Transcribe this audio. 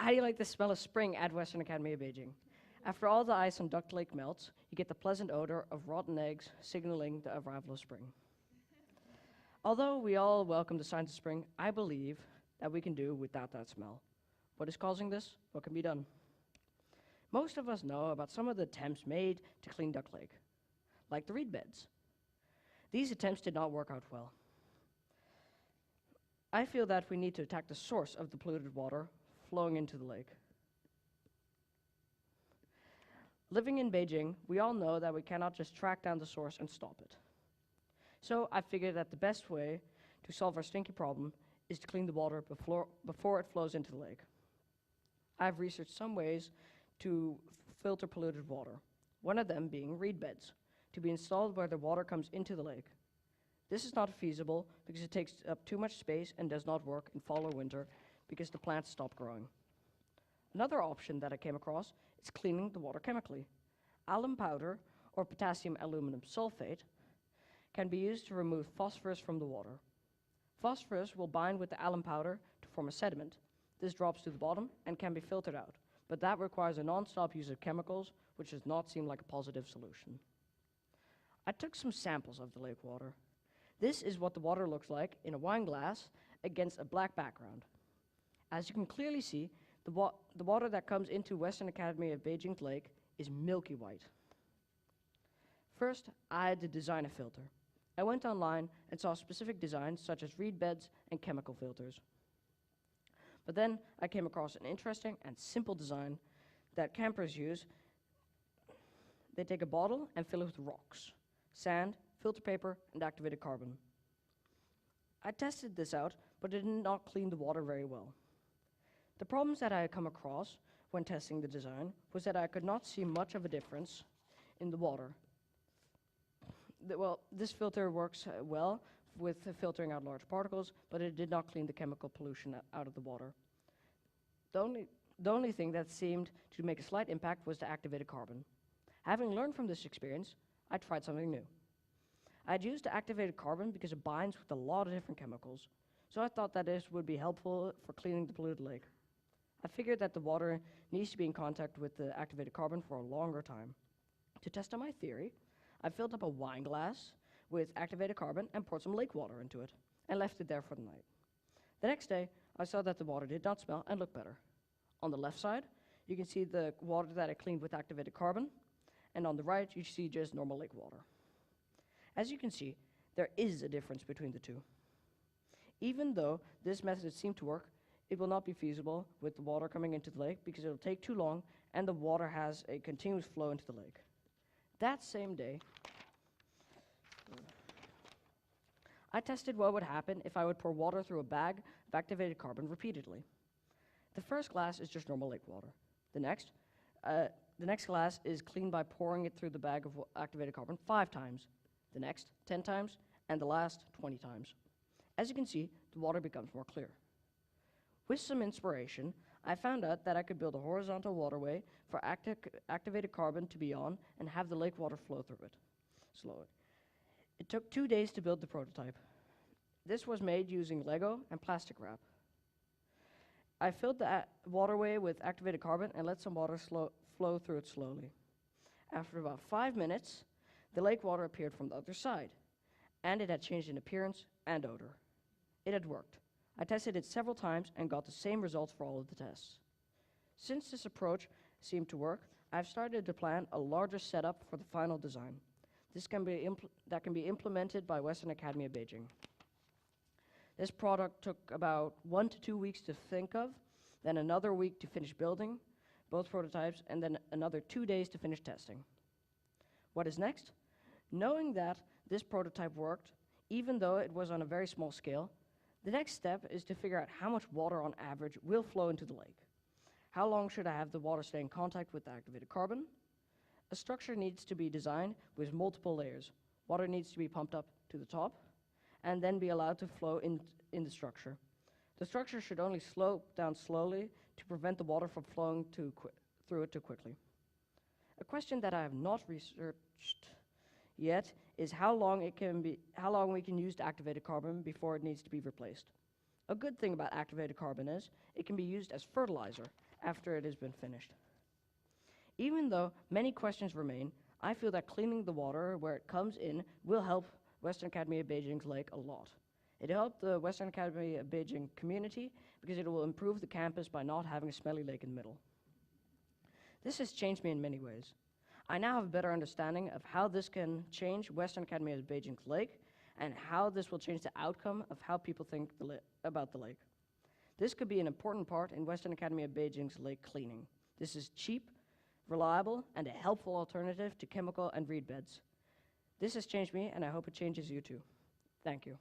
How do you like the smell of spring at Western Academy of Beijing? After all the ice on Duck Lake melts, you get the pleasant odor of rotten eggs signaling the arrival of spring. Although we all welcome the signs of spring, I believe that we can do without that smell. What is causing this? What can be done? Most of us know about some of the attempts made to clean Duck Lake, like the reed beds. These attempts did not work out well. I feel that we need to attack the source of the polluted water flowing into the lake. Living in Beijing, we all know that we cannot just track down the source and stop it. So I figured that the best way to solve our stinky problem is to clean the water before it flows into the lake. I've researched some ways to filter polluted water, one of them being reed beds, to be installed where the water comes into the lake. This is not feasible because it takes up too much space and does not work in fall or winter because the plants stop growing. Another option that I came across is cleaning the water chemically. Alum powder, or potassium aluminum sulfate, can be used to remove phosphorus from the water. Phosphorus will bind with the alum powder to form a sediment. This drops to the bottom and can be filtered out, but that requires a non-stop use of chemicals, which does not seem like a positive solution. I took some samples of the lake water. This is what the water looks like in a wine glass against a black background. As you can clearly see, the water that comes into Western Academy of Beijing's lake is milky white. First, I had to design a filter. I went online and saw specific designs such as reed beds and chemical filters. But then I came across an interesting and simple design that campers use. They take a bottle and fill it with rocks, sand, filter paper, and activated carbon. I tested this out, but it did not clean the water very well. The problems that I had come across when testing the design was that I could not see much of a difference in the water. This filter works well with filtering out large particles, but it did not clean the chemical pollution out of the water. The only thing that seemed to make a slight impact was the activated carbon. Having learned from this experience, I tried something new. I had used the activated carbon because it binds with a lot of different chemicals, so I thought that this would be helpful for cleaning the polluted lake. I figured that the water needs to be in contact with the activated carbon for a longer time. To test out my theory, I filled up a wine glass with activated carbon and poured some lake water into it, and left it there for the night. The next day, I saw that the water did not smell and look better. On the left side, you can see the water that I cleaned with activated carbon, and on the right, you see just normal lake water. As you can see, there is a difference between the two. Even though this method seemed to work, it will not be feasible with the water coming into the lake because it will take too long and the water has a continuous flow into the lake. That same day, I tested what would happen if I would pour water through a bag of activated carbon repeatedly. The first glass is just normal lake water. The next glass is cleaned by pouring it through the bag of activated carbon 5 times. The next 10 times, and the last 20 times. As you can see, the water becomes more clear. With some inspiration, I found out that I could build a horizontal waterway for activated carbon to be on and have the lake water flow through it slowly. It took 2 days to build the prototype. This was made using Lego and plastic wrap. I filled the waterway with activated carbon and let some water flow through it slowly. After about 5 minutes, the lake water appeared from the other side, and it had changed in appearance and odor. It had worked. I tested it several times and got the same results for all of the tests. Since this approach seemed to work, I've started to plan a larger setup for the final design. This can be implemented by Western Academy of Beijing. This product took about 1 to 2 weeks to think of, then another week to finish building both prototypes, and then another 2 days to finish testing. What is next? Knowing that this prototype worked, even though it was on a very small scale, the next step is to figure out how much water on average will flow into the lake. How long should I have the water stay in contact with the activated carbon? A structure needs to be designed with multiple layers. Water needs to be pumped up to the top and then be allowed to flow in the structure. The structure should only slope down slowly to prevent the water from flowing through it too quickly. A question that I have not researched yet is how long we can use the activated carbon before it needs to be replaced. A good thing about activated carbon is it can be used as fertilizer, after it has been finished. Even though many questions remain, I feel that cleaning the water where it comes in will help Western Academy of Beijing's lake a lot. It helped the Western Academy of Beijing community because it will improve the campus by not having a smelly lake in the middle. This has changed me in many ways. I now have a better understanding of how this can change Western Academy of Beijing's lake and how this will change the outcome of how people think about the lake. This could be an important part in Western Academy of Beijing's lake cleaning. This is cheap, reliable, and a helpful alternative to chemical and reed beds. This has changed me, and I hope it changes you too. Thank you.